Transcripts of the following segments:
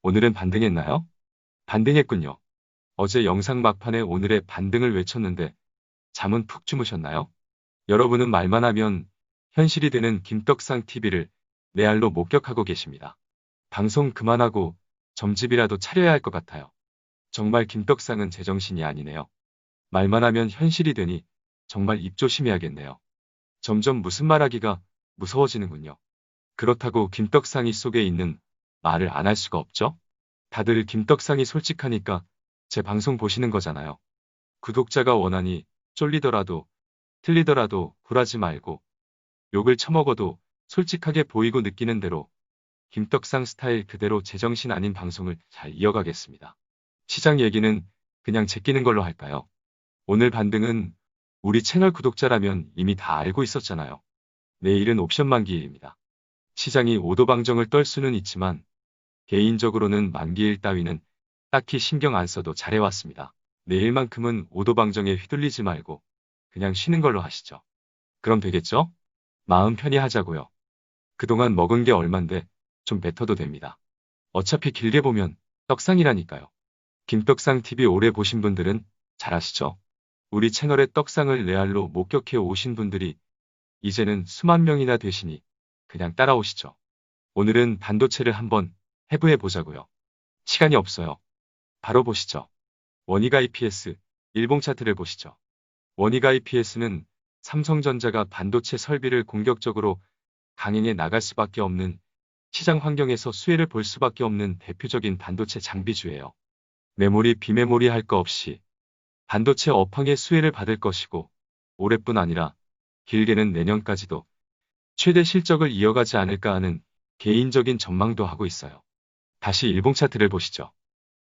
오늘은 반등했나요? 반등했군요. 어제 영상 막판에 오늘의 반등을 외쳤는데 잠은 푹 주무셨나요? 여러분은 말만 하면 현실이 되는 김떡상 TV를 레알로 목격하고 계십니다. 방송 그만하고 점집이라도 차려야 할 것 같아요. 정말 김떡상은 제정신이 아니네요. 말만 하면 현실이 되니 정말 입 조심해야겠네요. 점점 무슨 말하기가 무서워지는군요. 그렇다고 김떡상이 속에 있는 말을 안 할 수가 없죠? 다들 김떡상이 솔직하니까 제 방송 보시는 거잖아요. 구독자가 원하니 쫄리더라도 틀리더라도 굴하지 말고 욕을 처먹어도 솔직하게 보이고 느끼는 대로 김떡상 스타일 그대로 제정신 아닌 방송을 잘 이어가겠습니다. 시장 얘기는 그냥 제끼는 걸로 할까요? 오늘 반등은 우리 채널 구독자라면 이미 다 알고 있었잖아요. 내일은 옵션 만기일입니다. 시장이 오도방정을 떨 수는 있지만 개인적으로는 만기일 따위는 딱히 신경 안 써도 잘해왔습니다. 내일만큼은 오도방정에 휘둘리지 말고 그냥 쉬는 걸로 하시죠. 그럼 되겠죠? 마음 편히 하자고요. 그동안 먹은 게 얼만데 좀 뱉어도 됩니다. 어차피 길게 보면 떡상이라니까요. 김떡상 TV 오래 보신 분들은 잘 아시죠? 우리 채널의 떡상을 레알로 목격해 오신 분들이 이제는 수만 명이나 되시니 그냥 따라오시죠. 오늘은 반도체를 한번 해부해 보자고요. 시간이 없어요. 바로 보시죠. 원희가 EPS 일봉 차트를 보시죠. 원희가 EPS는 삼성전자가 반도체 설비를 공격적으로 강행해 나갈 수밖에 없는 시장 환경에서 수혜를 볼 수밖에 없는 대표적인 반도체 장비주예요. 메모리, 비메모리 할 거 없이 반도체 업황의 수혜를 받을 것이고 올해뿐 아니라 길게는 내년까지도 최대 실적을 이어가지 않을까 하는 개인적인 전망도 하고 있어요. 다시 일봉 차트를 보시죠.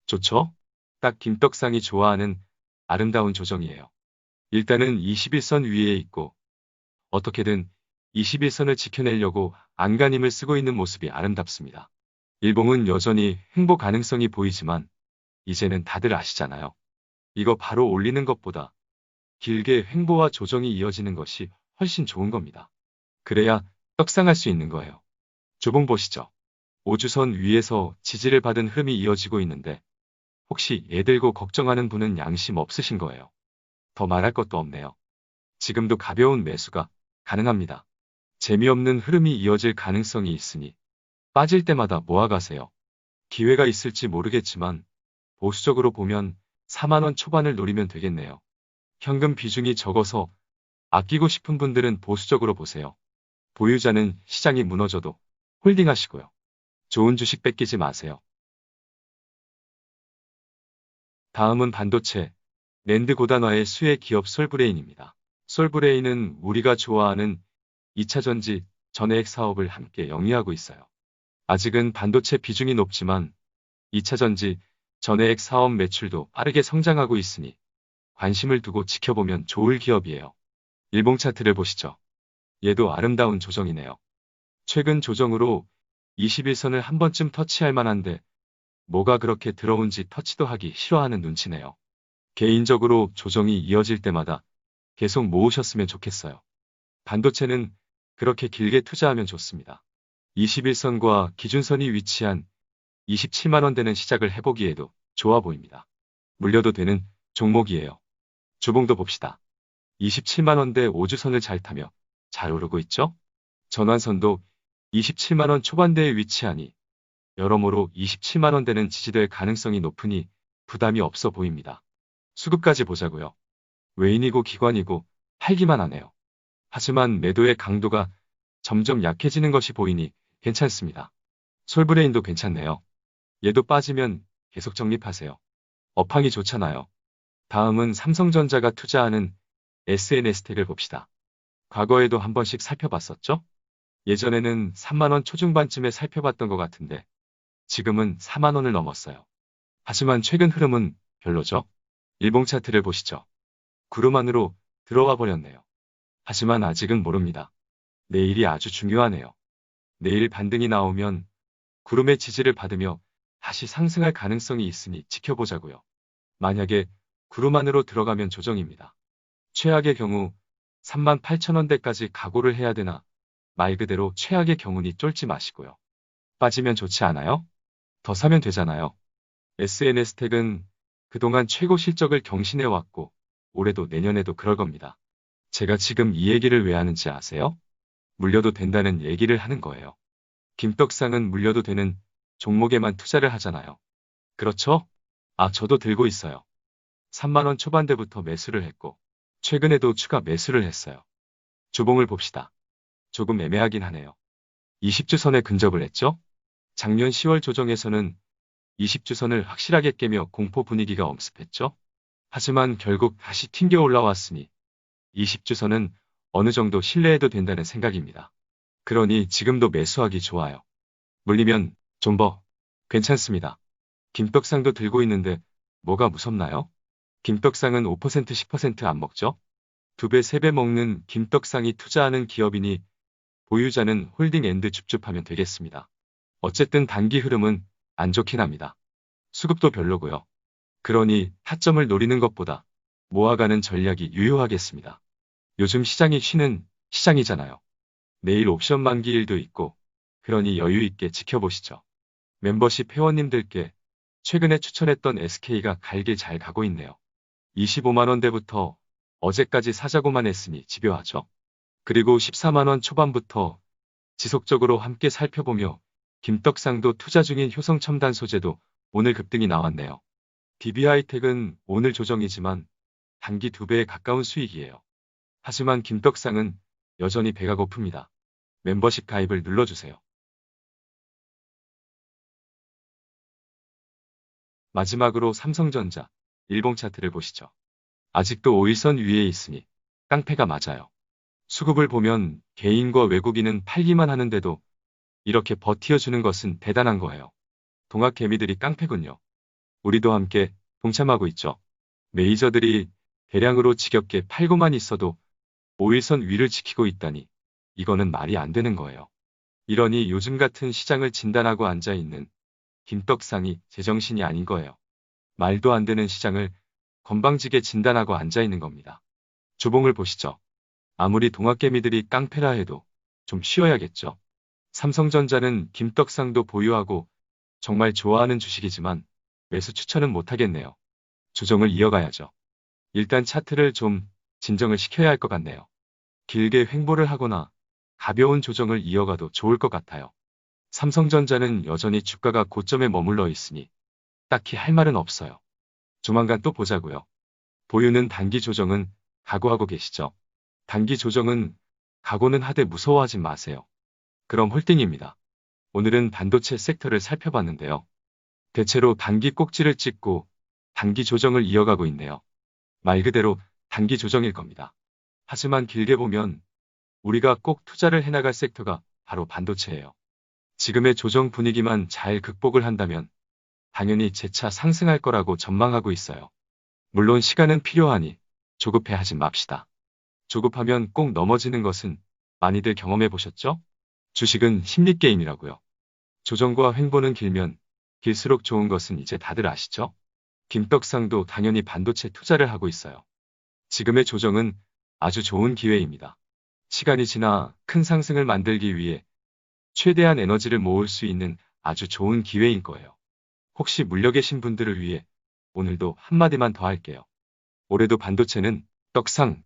좋죠? 딱 김떡상이 좋아하는 아름다운 조정이에요. 일단은 21선 위에 있고 어떻게든 21선을 지켜내려고 안간힘을 쓰고 있는 모습이 아름답습니다. 일봉은 여전히 횡보 가능성이 보이지만 이제는 다들 아시잖아요. 이거 바로 올리는 것보다 길게 횡보와 조정이 이어지는 것이 훨씬 좋은 겁니다. 그래야 떡상할 수 있는 거예요. 조봉 보시죠. 5주선 위에서 지지를 받은 흐름이 이어지고 있는데 혹시 애 들고 걱정하는 분은 양심 없으신 거예요. 더 말할 것도 없네요. 지금도 가벼운 매수가 가능합니다. 재미없는 흐름이 이어질 가능성이 있으니 빠질 때마다 모아가세요. 기회가 있을지 모르겠지만 보수적으로 보면 4만원 초반을 노리면 되겠네요. 현금 비중이 적어서 아끼고 싶은 분들은 보수적으로 보세요. 보유자는 시장이 무너져도 홀딩하시고요. 좋은 주식 뺏기지 마세요. 다음은 반도체, 낸드 고단화의 수혜 기업 솔브레인입니다. 솔브레인은 우리가 좋아하는 2차전지, 전해액 사업을 함께 영위하고 있어요. 아직은 반도체 비중이 높지만 2차전지, 전해액 사업 매출도 빠르게 성장하고 있으니 관심을 두고 지켜보면 좋을 기업이에요. 일봉 차트를 보시죠. 얘도 아름다운 조정이네요. 최근 조정으로 21선을 한 번쯤 터치할 만한데 뭐가 그렇게 더러운지 터치도 하기 싫어하는 눈치네요. 개인적으로 조정이 이어질 때마다 계속 모으셨으면 좋겠어요. 반도체는 그렇게 길게 투자하면 좋습니다. 21선과 기준선이 위치한 27만원대는 시작을 해보기에도 좋아 보입니다. 물려도 되는 종목이에요. 주봉도 봅시다. 27만원대 5주선을 잘 타며 잘 오르고 있죠? 전환선도 27만원 초반대에 위치하니 여러모로 27만원대는 지지될 가능성이 높으니 부담이 없어 보입니다. 수급까지 보자고요. 외인이고 기관이고 팔기만 하네요. 하지만 매도의 강도가 점점 약해지는 것이 보이니 괜찮습니다. 솔브레인도 괜찮네요. 얘도 빠지면 계속 적립하세요. 업황이 좋잖아요. 다음은 삼성전자가 투자하는 SNS텍을 봅시다. 과거에도 한 번씩 살펴봤었죠? 예전에는 3만원 초중반쯤에 살펴봤던 것 같은데 지금은 4만원을 넘었어요. 하지만 최근 흐름은 별로죠? 일봉 차트를 보시죠. 구름 안으로 들어와 버렸네요. 하지만 아직은 모릅니다. 내일이 아주 중요하네요. 내일 반등이 나오면 구름의 지지를 받으며 다시 상승할 가능성이 있으니 지켜보자고요. 만약에 구름 안으로 들어가면 조정입니다. 최악의 경우 38,000원대까지 각오를 해야 되나 말 그대로 최악의 경우니 쫄지 마시고요. 빠지면 좋지 않아요? 더 사면 되잖아요. SNS 텍은 그동안 최고 실적을 경신해왔고 올해도 내년에도 그럴 겁니다. 제가 지금 이 얘기를 왜 하는지 아세요? 물려도 된다는 얘기를 하는 거예요. 김떡상은 물려도 되는 종목에만 투자를 하잖아요. 그렇죠? 아, 저도 들고 있어요. 3만 원 초반대부터 매수를 했고 최근에도 추가 매수를 했어요. 주봉을 봅시다. 조금 애매하긴 하네요. 20주선에 근접을 했죠? 작년 10월 조정에서는 20주선을 확실하게 깨며 공포 분위기가 엄습했죠? 하지만 결국 다시 튕겨 올라왔으니 20주선은 어느 정도 신뢰해도 된다는 생각입니다. 그러니 지금도 매수하기 좋아요. 물리면 존버 괜찮습니다. 김떡상도 들고 있는데 뭐가 무섭나요? 김떡상은 5% 10%안 먹죠? 2배 3배 먹는 김떡상이 투자하는 기업이니 보유자는 홀딩 앤드 줍줍하면 되겠습니다. 어쨌든 단기 흐름은 안 좋긴 합니다. 수급도 별로고요. 그러니 타점을 노리는 것보다 모아가는 전략이 유효하겠습니다. 요즘 시장이 쉬는 시장이잖아요. 내일 옵션 만기일도 있고 그러니 여유 있게 지켜보시죠. 멤버십 회원님들께 최근에 추천했던 SK가 갈길 잘 가고 있네요. 25만원대부터 어제까지 사자고만 했으니 집요하죠. 그리고 14만원 초반부터 지속적으로 함께 살펴보며 김떡상도 투자 중인 효성첨단 소재도 오늘 급등이 나왔네요. DB하이텍은 오늘 조정이지만 단기 2배에 가까운 수익이에요. 하지만 김떡상은 여전히 배가 고픕니다. 멤버십 가입을 눌러주세요. 마지막으로 삼성전자, 일봉 차트를 보시죠. 아직도 5일선 위에 있으니 깡패가 맞아요. 수급을 보면 개인과 외국인은 팔기만 하는데도 이렇게 버티어주는 것은 대단한 거예요. 동학개미들이 깡패군요. 우리도 함께 동참하고 있죠. 메이저들이 대량으로 지겹게 팔고만 있어도 5일선 위를 지키고 있다니 이거는 말이 안 되는 거예요. 이러니 요즘 같은 시장을 진단하고 앉아있는 김떡상이 제정신이 아닌 거예요. 말도 안 되는 시장을 건방지게 진단하고 앉아있는 겁니다. 주봉을 보시죠. 아무리 동학개미들이 깡패라 해도 좀 쉬어야겠죠. 삼성전자는 김떡상도 보유하고 정말 좋아하는 주식이지만 매수 추천은 못하겠네요. 조정을 이어가야죠. 일단 차트를 좀 진정을 시켜야 할 것 같네요. 길게 횡보를 하거나 가벼운 조정을 이어가도 좋을 것 같아요. 삼성전자는 여전히 주가가 고점에 머물러 있으니 딱히 할 말은 없어요. 조만간 또 보자고요. 보유는 단기 조정은 각오하고 계시죠? 단기 조정은 각오는 하되 무서워하지 마세요. 그럼 홀딩입니다. 오늘은 반도체 섹터를 살펴봤는데요. 대체로 단기 꼭지를 찍고 단기 조정을 이어가고 있네요. 말 그대로 단기 조정일 겁니다. 하지만 길게 보면 우리가 꼭 투자를 해나갈 섹터가 바로 반도체예요. 지금의 조정 분위기만 잘 극복을 한다면 당연히 재차 상승할 거라고 전망하고 있어요. 물론 시간은 필요하니 조급해 하지 맙시다. 조급하면 꼭 넘어지는 것은 많이들 경험해 보셨죠? 주식은 심리게임이라고요. 조정과 횡보는 길면 길수록 좋은 것은 이제 다들 아시죠? 김떡상도 당연히 반도체 투자를 하고 있어요. 지금의 조정은 아주 좋은 기회입니다. 시간이 지나 큰 상승을 만들기 위해 최대한 에너지를 모을 수 있는 아주 좋은 기회인 거예요. 혹시 물려 계신 분들을 위해 오늘도 한마디만 더 할게요. 올해도 반도체는 떡상